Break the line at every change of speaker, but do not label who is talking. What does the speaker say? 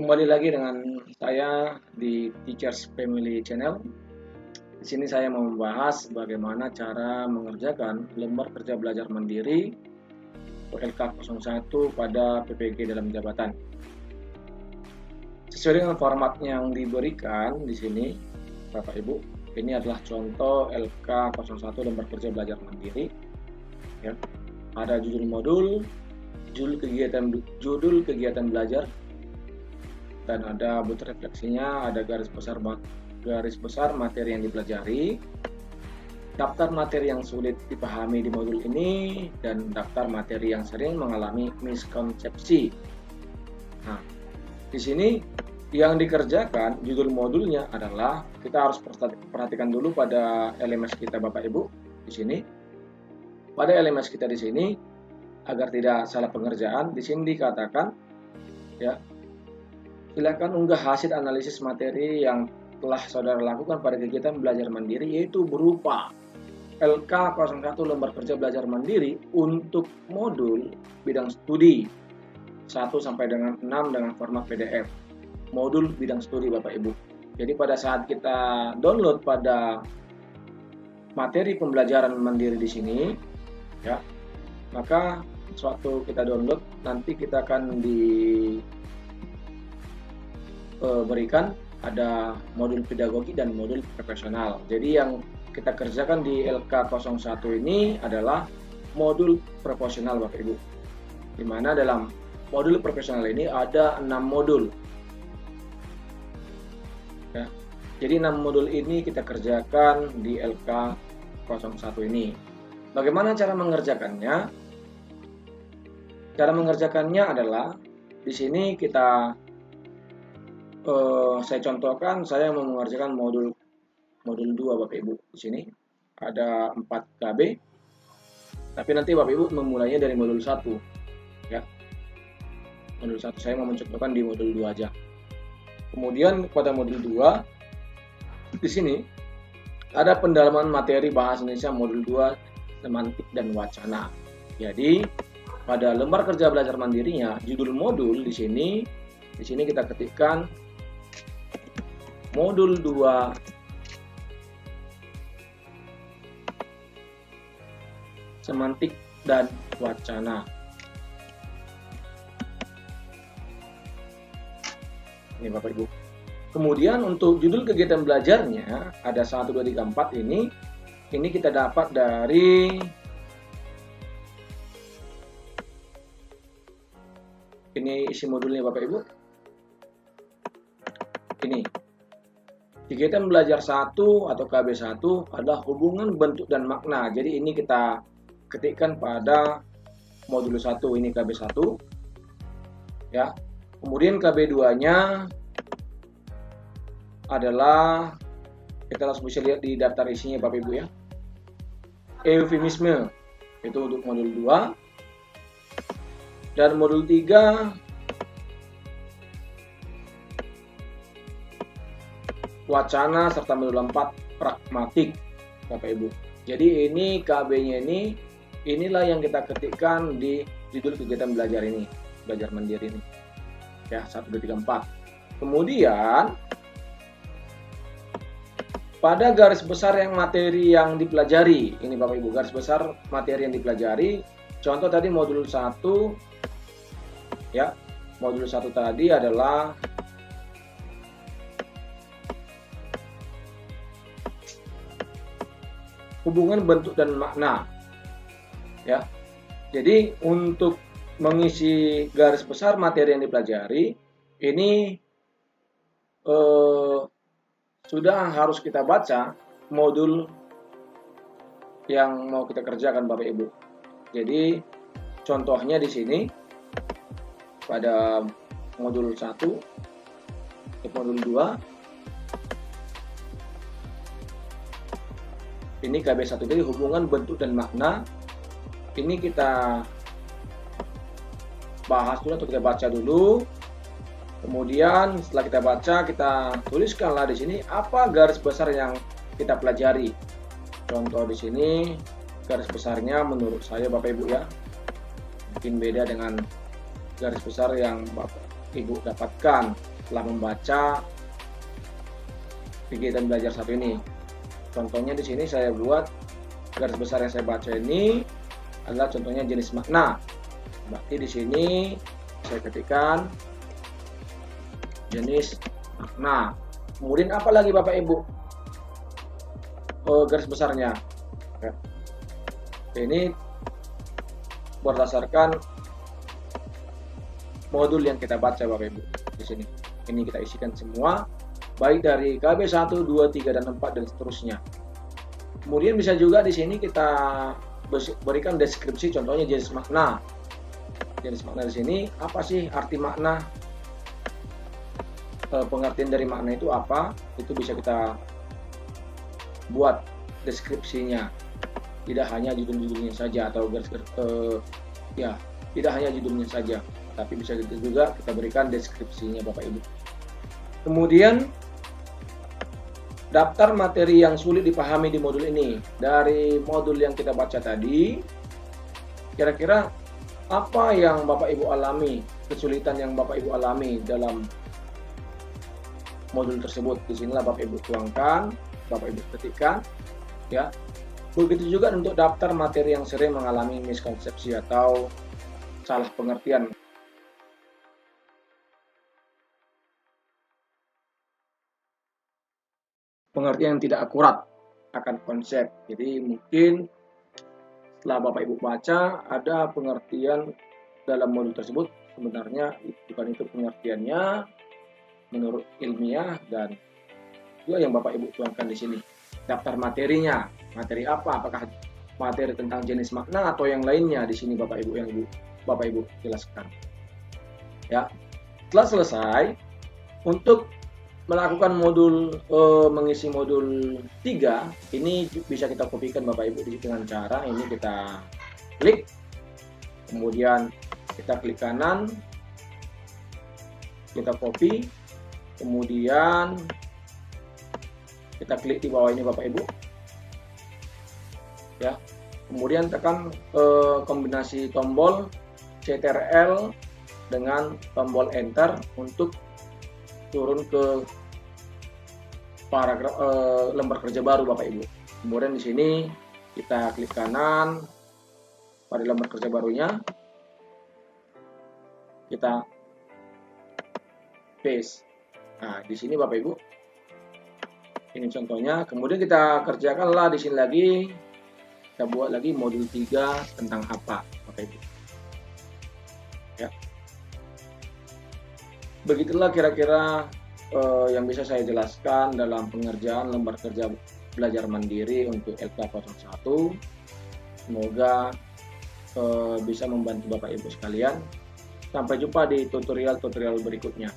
Kembali lagi dengan saya di Teachers Family Channel. Di sini saya mau membahas bagaimana cara mengerjakan lembar kerja belajar mandiri LK01 pada PPG dalam jabatan. Sesuai dengan format yang diberikan di sini, Bapak Ibu, ini adalah contoh LK01 lembar kerja belajar mandiri. Ya. Ada judul modul, judul kegiatan belajar, dan ada butir refleksinya, ada garis besar materi yang dipelajari, daftar materi yang sulit dipahami di modul ini, dan daftar materi yang sering mengalami miskonsepsi. Nah, di sini yang dikerjakan judul modulnya adalah kita harus perhatikan dulu pada LMS kita Bapak Ibu di sini. Pada LMS kita di sini agar tidak salah pengerjaan, di sini dikatakan ya, silakan unggah hasil analisis materi yang telah saudara lakukan pada kegiatan belajar mandiri, yaitu berupa LK01 lembar kerja belajar mandiri untuk modul bidang studi 1 sampai dengan 6 dengan format PDF. Modul bidang studi Bapak Ibu. Jadi pada saat kita download pada materi pembelajaran mandiri di sini, ya, maka suatu kita download nanti kita akan berikan ada modul pedagogi dan modul profesional. Jadi yang kita kerjakan di LK01 ini adalah modul profesional Bapak Ibu. Di mana dalam modul profesional ini ada 6 modul. Ya. Jadi 6 modul ini kita kerjakan di LK01 ini. Bagaimana cara mengerjakannya? Cara mengerjakannya adalah di sini saya contohkan, saya mau mengerjakan modul 2 Bapak Ibu. Di sini ada 4 KB, tapi nanti Bapak Ibu memulainya dari modul 1 ya. Modul 1 saya mau mencontohkan di modul 2 aja. Kemudian pada modul 2 di sini ada pendalaman materi bahasa Indonesia modul 2 semantik dan wacana. Jadi pada lembar kerja belajar mandirinya judul modul di sini kita ketikkan modul 2 semantik dan wacana. Ini Bapak Ibu. Kemudian untuk judul kegiatan belajarnya ada 1, 2, 3, 4 ini kita dapat dari ini isi modulnya Bapak Ibu. Ini kegiatan belajar 1 atau KB1 adalah hubungan bentuk dan makna. Jadi ini kita ketikkan pada modul 1 ini KB1 ya. Kemudian KB2-nya adalah kita langsung bisa lihat di daftar isinya Bapak Ibu ya. Eufemisme itu untuk modul 2. Dan modul 3 wacana serta modul 4 pragmatik Bapak Ibu. Jadi ini KB-nya inilah yang kita ketikkan di judul kegiatan belajar ini, belajar mandiri ini. Ya, 1, 2, 3, 4. Kemudian pada garis besar yang materi yang dipelajari, ini Bapak Ibu, garis besar materi yang dipelajari. Contoh tadi modul 1 ya. Modul 1 tadi adalah hubungan bentuk dan makna ya. Jadi untuk mengisi garis besar materi yang dipelajari ini sudah harus kita baca modul yang mau kita kerjakan Bapak Ibu. Jadi contohnya di sini pada modul 1 ke modul 2 ini KB1 jadi hubungan bentuk dan makna. Ini kita bahas dulu atau kita baca dulu. Kemudian setelah kita baca, kita tuliskanlah di sini apa garis besar yang kita pelajari. Contoh di sini garis besarnya menurut saya Bapak Ibu ya, mungkin beda dengan garis besar yang Bapak Ibu dapatkan. setelah membaca kegiatan belajar satu ini. Contohnya di sini saya buat garis besar yang saya baca ini adalah contohnya jenis makna. Berarti di sini saya ketikkan jenis makna. Kemudian apa lagi Bapak Ibu? Garis besarnya. Ini berdasarkan modul yang kita baca Bapak Ibu di sini. Ini kita isikan semua, baik dari KB 1, 2, 3, dan 4 dan seterusnya. Kemudian bisa juga di sini kita berikan deskripsi, contohnya jenis makna. Jenis makna di sini apa sih arti makna? Pengertian dari makna itu apa? Itu bisa kita buat deskripsinya. Tidak hanya judul-judulnya saja atau tidak hanya judulnya saja, tapi bisa juga kita berikan deskripsinya Bapak Ibu. Kemudian daftar materi yang sulit dipahami di modul ini. Dari modul yang kita baca tadi, kira-kira apa yang Bapak Ibu alami, kesulitan yang Bapak Ibu alami dalam modul tersebut? Di sinilah Bapak Ibu tuangkan, Bapak Ibu ketikkan, ya. Begitu juga untuk daftar materi yang sering mengalami miskonsepsi atau salah pengertian. Pengertian yang tidak akurat akan konsep. Jadi mungkin setelah Bapak Ibu baca ada pengertian dalam modul tersebut, sebenarnya bukan itu pengertiannya menurut ilmiah, dan juga yang Bapak Ibu tuangkan di sini. Daftar materinya, materi apa? Apakah materi tentang jenis makna atau yang lainnya? Di sini Bapak Ibu yang Bapak Ibu jelaskan. Ya, setelah selesai untuk melakukan modul mengisi modul 3 ini bisa kita kopikan Bapak Ibu dengan cara ini, kita klik, kemudian kita klik kanan, kita copy, kemudian kita klik di bawah ini Bapak Ibu, ya. Kemudian tekan kombinasi tombol CTRL dengan tombol Enter untuk turun ke paragraf lembar kerja baru Bapak Ibu. Kemudian di sini kita klik kanan pada lembar kerja barunya, kita paste. Nah, di sini Bapak Ibu, ini contohnya. Kemudian kita kerjakanlah di sini lagi, kita buat lagi modul 3 tentang apa Bapak Ibu. Ya. Begitulah kira-kira yang bisa saya jelaskan dalam pengerjaan lembar kerja belajar mandiri untuk LK01. Semoga bisa membantu Bapak Ibu sekalian. Sampai jumpa di tutorial-tutorial berikutnya.